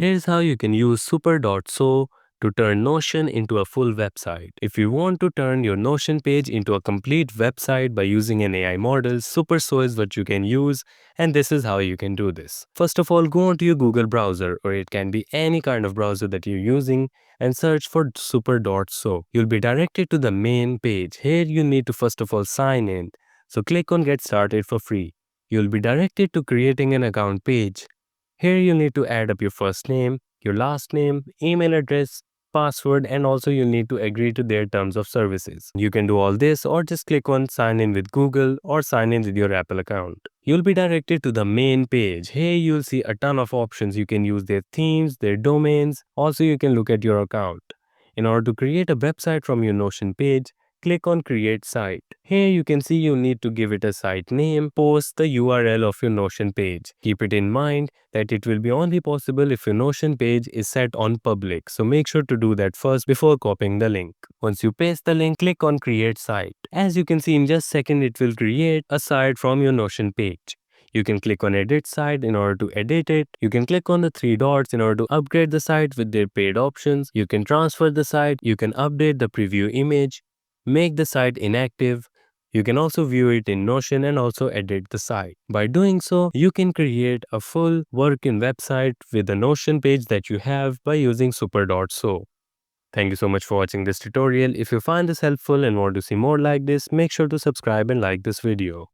Here's how you can use Super.so to turn Notion into a full website. If you want to turn your Notion page into a complete website by using an AI model, Super.so is what you can use, and this is how you can do this. First of all, go onto your Google browser, or it can be any kind of browser that you're using, and search for Super.so. You'll be directed to the main page. Here you need to first of all sign in. So click on Get Started for free. You'll be directed to creating an account page. Here you need to add up your first name, your last name, email address, password, and also you'll need to agree to their terms of services. You can do all this or just click on sign in with Google or sign in with your Apple account. You'll be directed to the main page. Here you'll see a ton of options. You can use their themes, their domains. Also you can look at your account. In order to create a website from your Notion page, click on Create Site. Here you can see you need to give it a site name, post the URL of your Notion page. Keep it in mind that it will be only possible if your Notion page is set on public, so make sure to do that first before copying the link. Once you paste the link, click on Create Site. As you can see in just a second, it will create a site from your Notion page. You can click on Edit Site in order to edit it. You can click on the three dots in order to upgrade the site with their paid options. You can transfer the site. You can update the preview image, make the site inactive. You can also view it in Notion and also edit the site. By doing so, you can create a full working website with the Notion page that you have by using Super.so. Thank you so much for watching this tutorial. If you find this helpful and want to see more like this, make sure to subscribe and like this video.